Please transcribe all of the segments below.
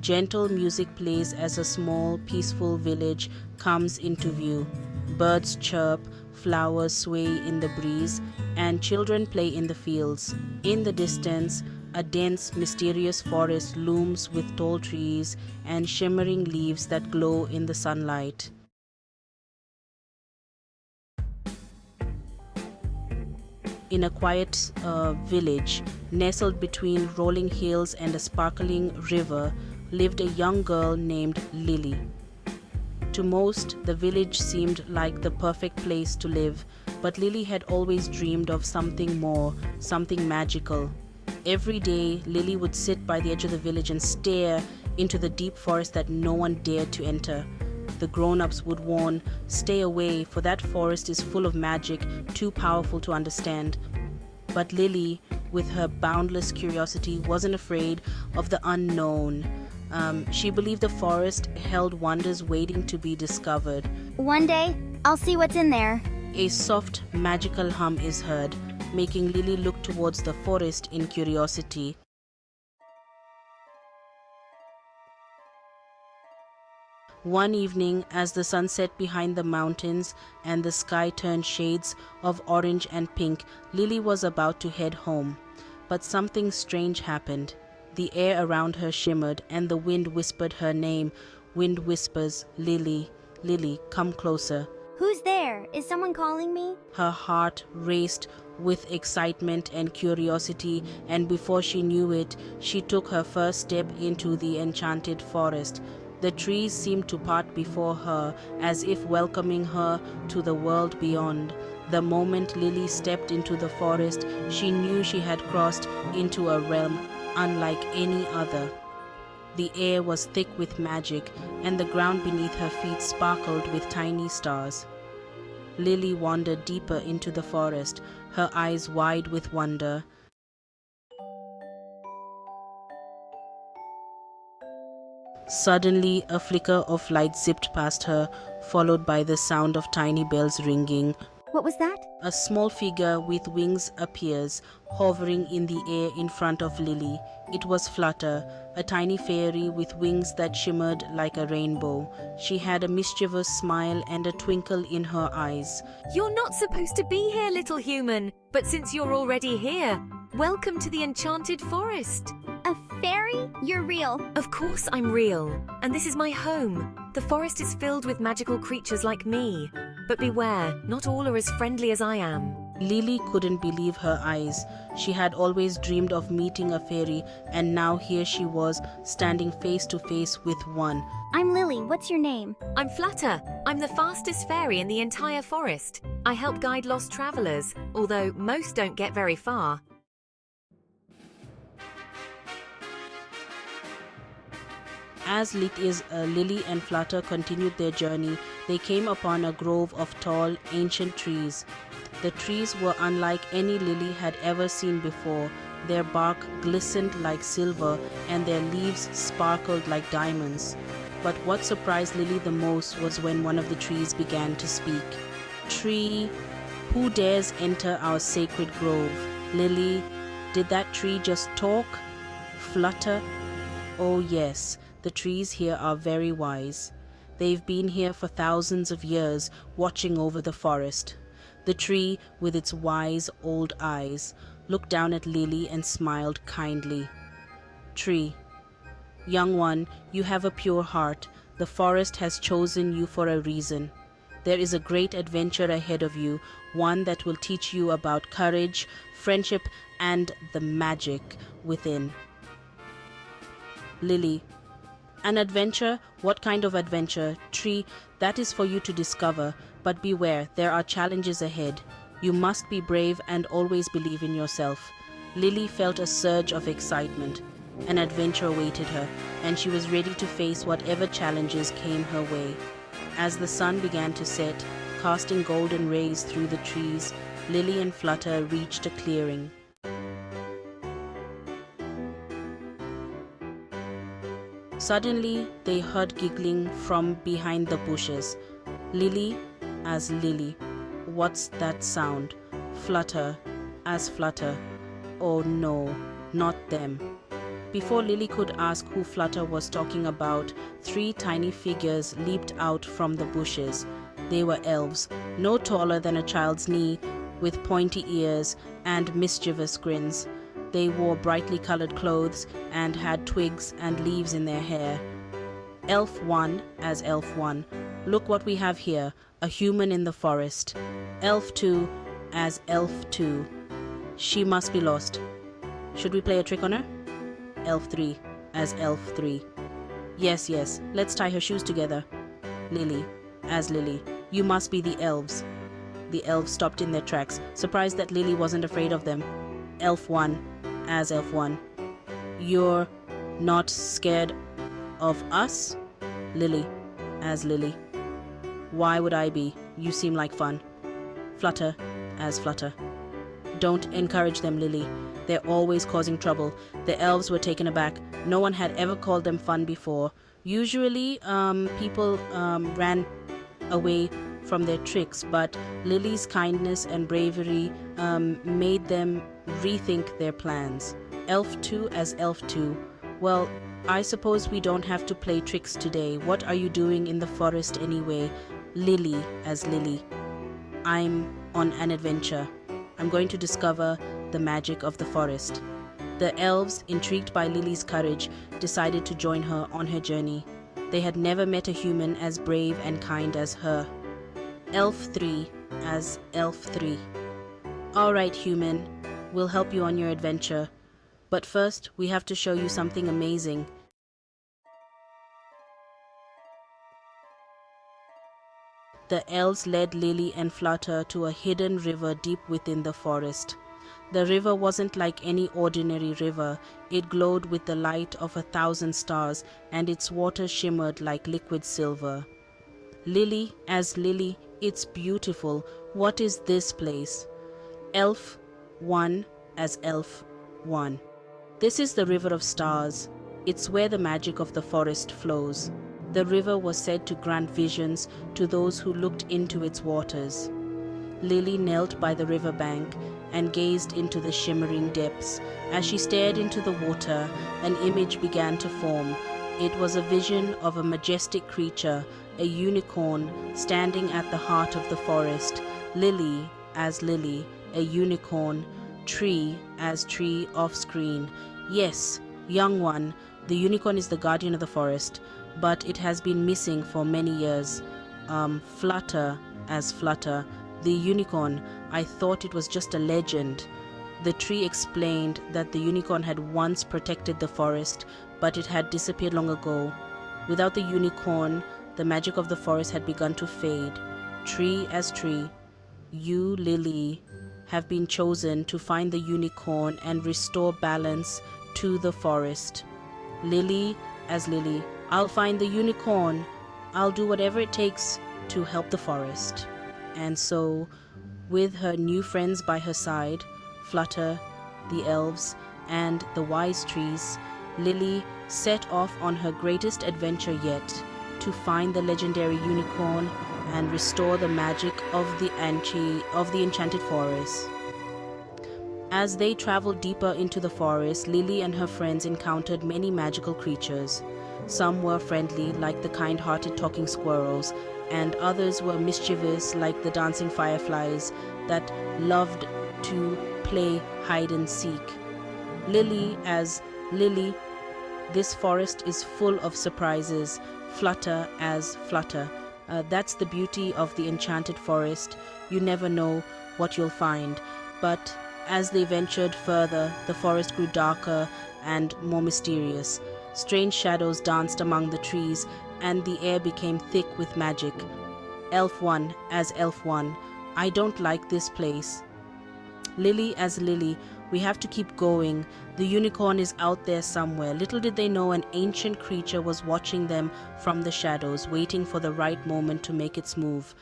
Gentle music plays as a small, peaceful village comes into view. Birds chirp, flowers sway in the breeze, and children play in the fields. In the distance, a dense, mysterious forest looms with tall trees and shimmering leaves that glow in the sunlight. In a quiet village, nestled between rolling hills and a sparkling river, lived a young girl named Lily. To most, the village seemed like the perfect place to live, but Lily had always dreamed of something more, something magical. Every day, Lily would sit by the edge of the village and stare into the deep forest that no one dared to enter. The grown-ups would warn, "Stay away, for that forest is full of magic, too powerful to understand." But Lily, with her boundless curiosity, wasn't afraid of the unknown. She believed the forest held wonders waiting to be discovered. One day, I'll see what's in there. A soft, magical hum is heard, making Lily look towards the forest in curiosity. One evening, as the sun set behind the mountains and the sky turned shades of orange and pink, Lily was about to head home. But something strange happened. The air around her shimmered, and the wind whispered her name. Wind whispers, "Lily, Lily, come closer." Who's there? Is someone calling me? Her heart raced with excitement and curiosity, and before she knew it, she took her first step into the enchanted forest. The trees seemed to part before her, as if welcoming her to the world beyond. The moment Lily stepped into the forest, she knew she had crossed into a realm unlike any other. The air was thick with magic, and the ground beneath her feet sparkled with tiny stars. Lily wandered deeper into the forest, her eyes wide with wonder. Suddenly, a flicker of light zipped past her, followed by the sound of tiny bells ringing. What was that? A small figure with wings appears, hovering in the air in front of Lily. It was Flutter, a tiny fairy with wings that shimmered like a rainbow. She had a mischievous smile and a twinkle in her eyes. You're not supposed to be here, little human, but since you're already here, welcome to the Enchanted Forest. A fairy? You're real. Of course I'm real, and this is my home. The forest is filled with magical creatures like me. But beware, not all are as friendly as I am. Lily couldn't believe her eyes. She had always dreamed of meeting a fairy, and now here she was, standing face to face with one. I'm Lily. What's your name? I'm Flutter. I'm the fastest fairy in the entire forest. I help guide lost travelers, although most don't get very far. As Lily and Flutter continued their journey, they came upon a grove of tall, ancient trees. The trees were unlike any Lily had ever seen before. Their bark glistened like silver, and their leaves sparkled like diamonds. But what surprised Lily the most was when one of the trees began to speak. "Tree, who dares enter our sacred grove?" "Lily, did that tree just talk?" "Flutter, oh yes. The trees here are very wise. They've been here for thousands of years, watching over the forest." The tree, with its wise old eyes, looked down at Lily and smiled kindly. "Tree, young one, you have a pure heart. The forest has chosen you for a reason. There is a great adventure ahead of you, one that will teach you about courage, friendship, and the magic within." Lily: "An adventure? What kind of adventure?" "Tree, that is for you to discover, but beware, there are challenges ahead. You must be brave and always believe in yourself." Lily felt a surge of excitement. An adventure awaited her, and she was ready to face whatever challenges came her way. As the sun began to set, casting golden rays through the trees, Lily and Flutter reached a clearing. Suddenly, they heard giggling from behind the bushes. Lily as Lily: "What's that sound?" Flutter as Flutter: "Oh no, not them." Before Lily could ask who Flutter was talking about, 3 tiny figures leaped out from the bushes. They were elves, no taller than a child's knee, with pointy ears and mischievous grins. They wore brightly colored clothes and had twigs and leaves in their hair. Elf 1 as Elf 1. Look what we have here, a human in the forest. Elf 2 as Elf 2. She must be lost. Should we play a trick on her? Elf 3 as Elf 3. Yes, let's tie her shoes together. Lily as Lily. You must be the elves. The elves stopped in their tracks, surprised that Lily wasn't afraid of them. Elf 1 as Elf 1. You're not scared of us? Lily as Lily. Why would I be? You seem like fun. Flutter as Flutter. Don't encourage them, Lily. They're always causing trouble. The elves were taken aback. No one had ever called them fun before. Usually, people ran away from their tricks, but Lily's kindness and bravery made them rethink their plans. Elf 2 as Elf 2. Well, I suppose we don't have to play tricks today. What are you doing in the forest anyway? Lily as Lily. I'm on an adventure. I'm going to discover the magic of the forest. The elves, intrigued by Lily's courage, decided to join her on her journey. They had never met a human as brave and kind as her. Elf 3 as Elf 3. All right, human, we'll help you on your adventure. But first, we have to show you something amazing. The elves led Lily and Flutter to a hidden river deep within the forest. The river wasn't like any ordinary river. It glowed with the light of 1,000 stars, and its water shimmered like liquid silver. Lily as Lily, it's beautiful. What is this place? Elf 1 as Elf 1. This is the River of Stars. It's where the magic of the forest flows. The river was said to grant visions to those who looked into its waters. Lily knelt by the river bank and gazed into the shimmering depths. As she stared into the water, an image began to form. It was a vision of a majestic creature, a unicorn, standing at the heart of the forest. Lily as Lily, a unicorn. Tree as Tree off-screen. Yes, young one, the unicorn is the guardian of the forest, but it has been missing for many years. Flutter as Flutter, the unicorn. I thought it was just a legend. The tree explained that the unicorn had once protected the forest, but it had disappeared long ago. Without the unicorn, the magic of the forest had begun to fade. Tree as Tree, you, Lily, have been chosen to find the unicorn and restore balance to the forest. Lily as Lily, I'll find the unicorn. I'll do whatever it takes to help the forest. And so, with her new friends by her side, Flutter, the elves, and the wise trees, Lily set off on her greatest adventure yet, to find the legendary unicorn and restore the magic of the Enchanted Forest. As they traveled deeper into the forest, Lily and her friends encountered many magical creatures. Some were friendly, like the kind-hearted talking squirrels, and others were mischievous, like the dancing fireflies that loved to play hide and seek. Lily as Lily, this forest is full of surprises. Flutter as Flutter. That's the beauty of the Enchanted Forest. You never know what you'll find. But as they ventured further, the forest grew darker and more mysterious. Strange shadows danced among the trees, and the air became thick with magic. Elf 1 as Elf 1. I don't like this place. Lily as Lily, we have to keep going. The unicorn is out there somewhere. Little did they know an ancient creature was watching them from the shadows, waiting for the right moment to make its move.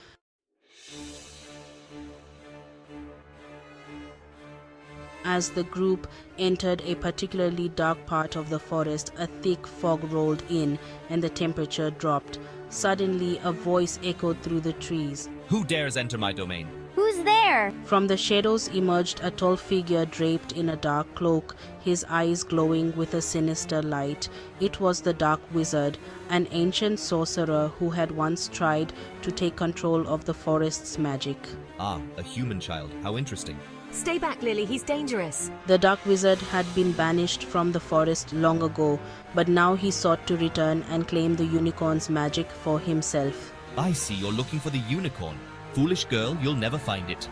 As the group entered a particularly dark part of the forest, a thick fog rolled in and the temperature dropped. Suddenly, a voice echoed through the trees. Who dares enter my domain? Who's there? From the shadows emerged a tall figure draped in a dark cloak, his eyes glowing with a sinister light. It was the Dark Wizard, an ancient sorcerer who had once tried to take control of the forest's magic. Ah, a human child. How interesting. Stay back, Lily, he's dangerous. The Dark Wizard had been banished from the forest long ago, but now he sought to return and claim the unicorn's magic for himself. I see you're looking for the unicorn. Foolish girl, you'll never find it.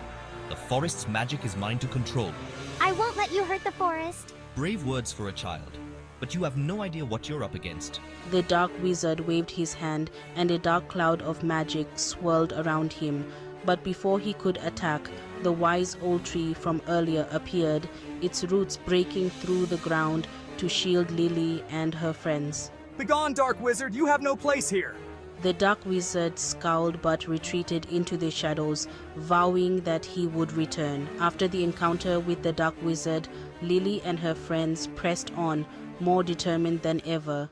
The forest's magic is mine to control. I won't let you hurt the forest. Brave words for a child, but you have no idea what you're up against. The Dark Wizard waved his hand, and a dark cloud of magic swirled around him. But before he could attack, the wise old tree from earlier appeared, its roots breaking through the ground to shield Lily and her friends. Begone, Dark Wizard, you have no place here. The Dark Wizard scowled but retreated into the shadows, vowing that he would return. After the encounter with the Dark Wizard, Lily and her friends pressed on, more determined than ever.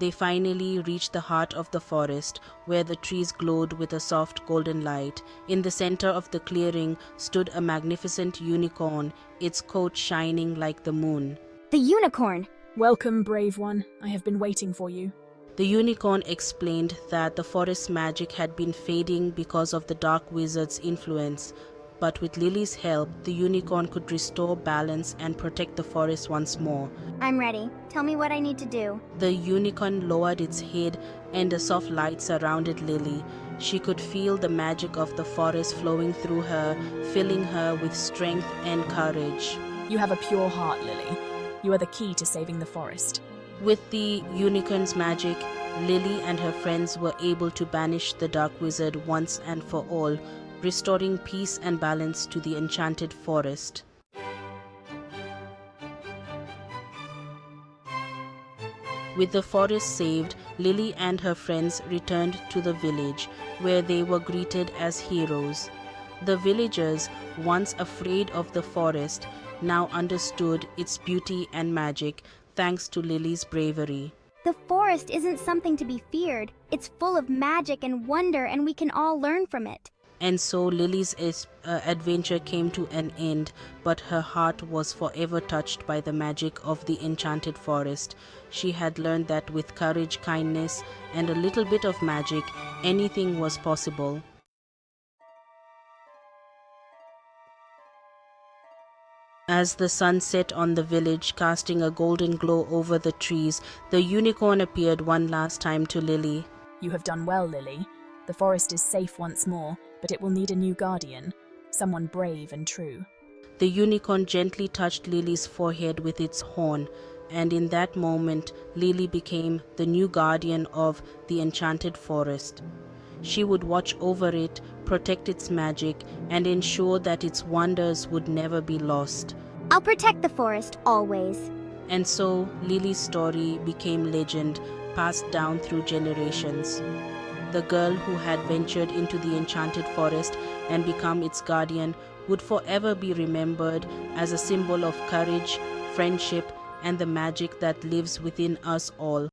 They finally reached the heart of the forest, where the trees glowed with a soft golden light. In the center of the clearing stood a magnificent unicorn, its coat shining like the moon. The unicorn. Welcome, brave one. I have been waiting for you. The unicorn explained that the forest's magic had been fading because of the Dark Wizard's influence, but with Lily's help, the unicorn could restore balance and protect the forest once more. I'm ready. Tell me what I need to do. The unicorn lowered its head, and a soft light surrounded Lily. She could feel the magic of the forest flowing through her, filling her with strength and courage. You have a pure heart, Lily. You are the key to saving the forest. With the unicorn's magic, Lily and her friends were able to banish the Dark Wizard once and for all, restoring peace and balance to the Enchanted Forest. With the forest saved, Lily and her friends returned to the village, where they were greeted as heroes. The villagers, once afraid of the forest, now understood its beauty and magic thanks to Lily's bravery. The forest isn't something to be feared. It's full of magic and wonder, and we can all learn from it. And so Lily's adventure came to an end, but her heart was forever touched by the magic of the Enchanted Forest. She had learned that with courage, kindness, and a little bit of magic, anything was possible. As the sun set on the village, casting a golden glow over the trees, the unicorn appeared one last time to Lily. You have done well, Lily. The forest is safe once more, but it will need a new guardian, someone brave and true. The unicorn gently touched Lily's forehead with its horn, and in that moment, Lily became the new guardian of the Enchanted Forest. She would watch over it, protect its magic, and ensure that its wonders would never be lost. I'll protect the forest always. And so, Lily's story became legend, passed down through generations. The girl who had ventured into the Enchanted Forest and become its guardian would forever be remembered as a symbol of courage, friendship, and the magic that lives within us all.